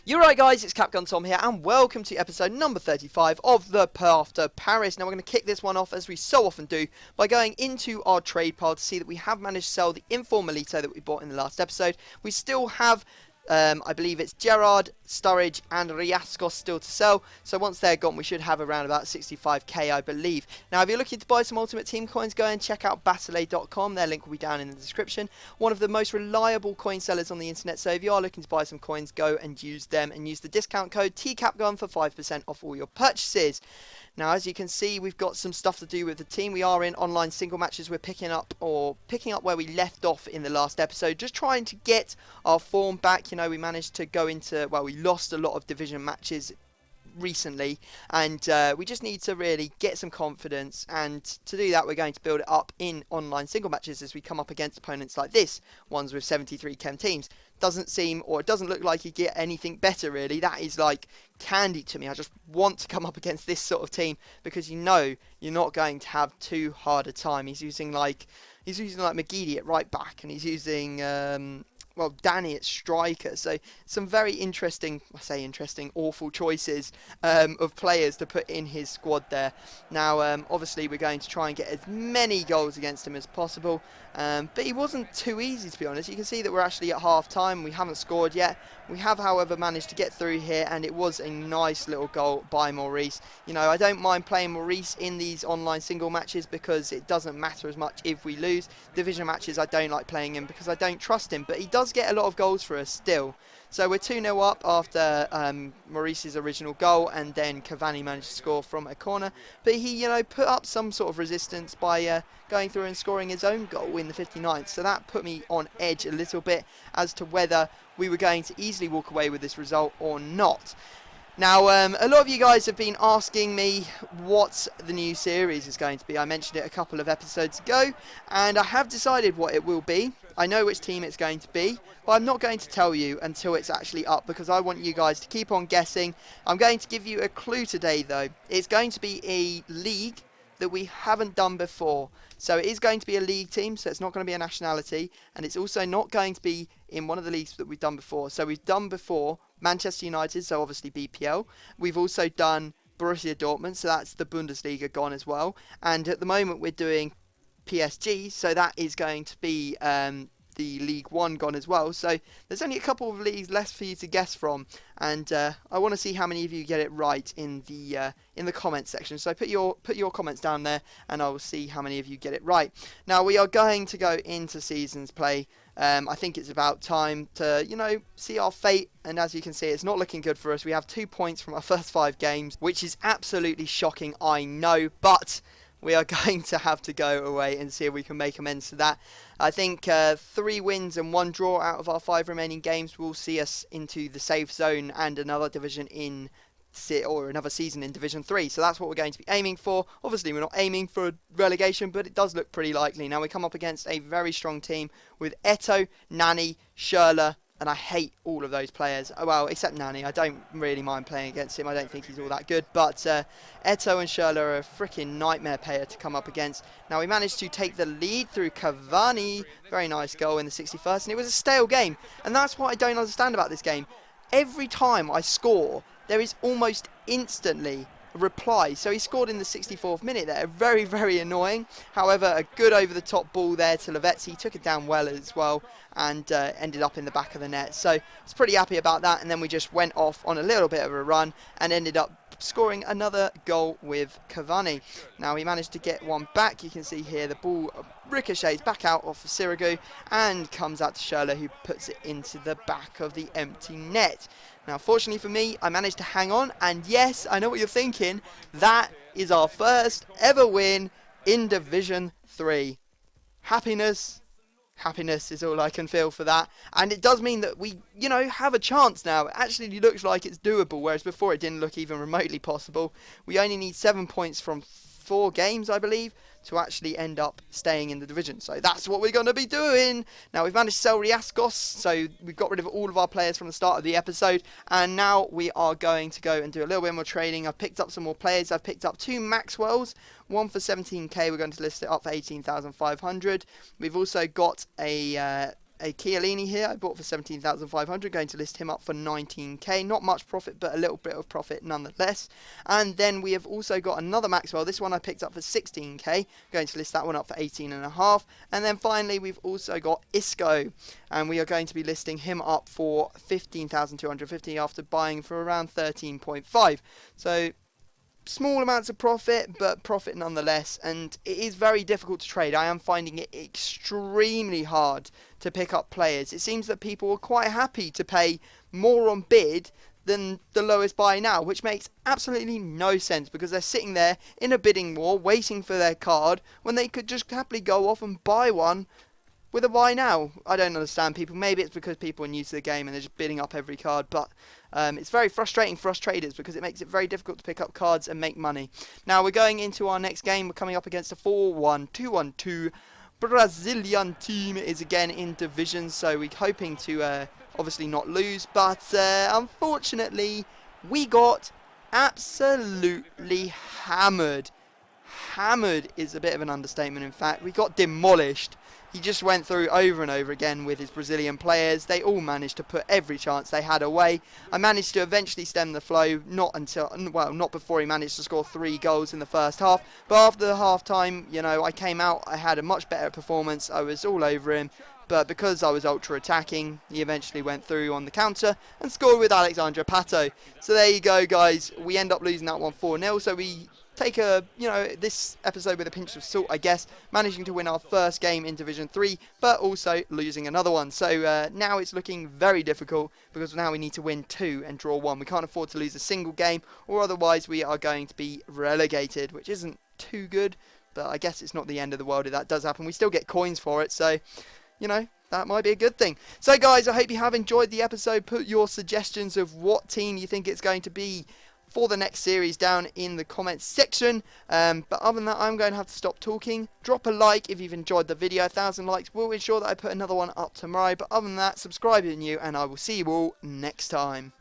You're right, guys, it's Capgun Tom here, and welcome to episode number 35 of the Path to Paris. Now, we're going to kick this one off, as we so often do, by going into our trade pile to see that we have managed to sell the Inform Melito that we bought in the last episode. We still have, I believe it's Gerard, Sturridge, and Riascos still to sell. So once they're gone, we should have around about 65k, I believe. Now, if you're looking to buy some Ultimate Team coins, go and check out Battle.com. Their link will be down in the description. One of the most reliable coin sellers on the internet. So if you are looking to buy some coins, go and use them and use the discount code TCAPGUN for 5% off all your purchases. Now, as you can see, we've got some stuff to do with the team. We are in online single matches. We're picking up where we left off in the last episode, just trying to get our form back. You know, we managed to go into, well, we lost a lot of division matches recently, and we just need to really get some confidence, and to do that we're going to build it up in online single matches as we come up against opponents like this, ones with 73 chem teams. Doesn't seem, or it doesn't look like you get anything better really. That is like candy to me. I just want to come up against this sort of team, because you know you're not going to have too hard a time. He's using like McGeady at right back, and he's using well, Danny at striker. So some very interesting, awful choices of players to put in his squad there. Now, obviously, we're going to try and get as many goals against him as possible. But he wasn't too easy, to be honest. You can see that we're actually at half-time. We haven't scored yet. We have, however, managed to get through here, and it was a nice little goal by Maurice. You know, I don't mind playing Maurice in these online single matches because it doesn't matter as much if we lose. Division matches, I don't like playing him because I don't trust him, but he does get a lot of goals for us still. So we're 2-0 up after Maurice's original goal, and then Cavani managed to score from a corner. But he, you know, put up some sort of resistance by going through and scoring his own goal in the 59th. So that put me on edge a little bit as to whether we were going to easily walk away with this result or not. Now, a lot of you guys have been asking me what the new series is going to be. I mentioned it a couple of episodes ago, and I have decided what it will be. I know which team it's going to be, but I'm not going to tell you until it's actually up, because I want you guys to keep on guessing. I'm going to give you a clue today, though. It's going to be a league that we haven't done before. So it is going to be a league team, so it's not going to be a nationality, and it's also not going to be in one of the leagues that we've done before. So we've done before Manchester United, so obviously BPL. We've also done Borussia Dortmund, so that's the Bundesliga gone as well. And at the moment we're doing PSG, so that is going to be the League One gone as well. So there's only a couple of leagues left for you to guess from, and I want to see how many of you get it right in the comments section. So put your comments down there, and I will see how many of you get it right. Now, we are going to go into seasons play. I think it's about time to, you know, see our fate, and as you can see, it's not looking good for us. We have 2 points from our first 5 games, which is absolutely shocking, I know, but we are going to have to go away and see if we can make amends to that. I think 3 wins and 1 draw out of our 5 remaining games will see us into the safe zone and another division in, or another season in Division 3. So that's what we're going to be aiming for. Obviously, we're not aiming for relegation, but it does look pretty likely. Now, we come up against a very strong team with Eto, Nani, Schürrle, and I hate all of those players. Well, except Nani. I don't really mind playing against him. I don't think he's all that good. But Eto and Schürrle are a freaking nightmare player to come up against. Now, we managed to take the lead through Cavani. Very nice goal in the 61st. And it was a stale game. And that's what I don't understand about this game. Every time I score, there is almost instantly a reply. So he scored in the 64th minute there. Very, very annoying. However, a good over-the-top ball there to Lavezzi. Took it down well as well, and ended up in the back of the net. So I was pretty happy about that. And then we just went off on a little bit of a run and ended up scoring another goal with Cavani. Now, he managed to get one back. You can see here the ball ricochets back out off of Sirigu and comes out to Schürrle, who puts it into the back of the empty net. Now, fortunately for me, I managed to hang on, and yes, I know what you're thinking, that is our first ever win in Division 3. Happiness is all I can feel for that, and it does mean that we, you know, have a chance now. It actually looks like it's doable, whereas before it didn't look even remotely possible. We only need 7 points from 4 games, I believe, to actually end up staying in the division. So that's what we're going to be doing. Now, we've managed to sell Riascos, so we've got rid of all of our players from the start of the episode, and now we are going to go and do a little bit more trading. I've picked up some more players. I've picked up 2 Maxwells, one for 17k. We're going to list it up for 18,500. We've also got a a Chiellini here I bought for 17,500, going to list him up for 19k. Not much profit, but a little bit of profit nonetheless. And then we have also got another Maxwell. This one I picked up for 16k, going to list that one up for 18.5. And then finally we've also got Isco, and we are going to be listing him up for 15,250 after buying for around 13.5. So small amounts of profit, but profit nonetheless, and it is very difficult to trade. I am finding it extremely hard to pick up players. It seems that people are quite happy to pay more on bid than the lowest buy now, which makes absolutely no sense, because they're sitting there in a bidding war waiting for their card when they could just happily go off and buy one with a buy now. I don't understand people. Maybe it's because people are new to the game and they're just bidding up every card, but it's very frustrating for us traders because it makes it very difficult to pick up cards and make money. Now we're going into our next game. We're coming up against a 4-1-2-1-2 Brazilian team. It is again in division, so we're hoping to obviously not lose, but unfortunately we got absolutely hammered. Hammered is a bit of an understatement. In fact, we got demolished. He just went through over and over again with his Brazilian players. They all managed to put every chance they had away. I managed to eventually stem the flow, not before he managed to score 3 goals in the first half. But after the half time, you know, I came out, I had a much better performance. I was all over him. But because I was ultra attacking, he eventually went through on the counter and scored with Alexandre Pato. So there you go, guys. We end up losing that one 4-0. So we take this episode with a pinch of salt, I guess, managing to win our first game in Division 3, but also losing another one. So now it's looking very difficult, because now we need to win 2 and draw 1. We can't afford to lose a single game, or otherwise we are going to be relegated, which isn't too good, but I guess it's not the end of the world if that does happen. We still get coins for it, so, you know, that might be a good thing. So guys, I hope you have enjoyed the episode. Put your suggestions of what team you think it's going to be for the next series down in the comments section. But other than that, I'm going to have to stop talking. Drop a like if you've enjoyed the video. 1,000 likes will ensure that I put another one up tomorrow. But other than that, subscribe if you're new, and I will see you all next time.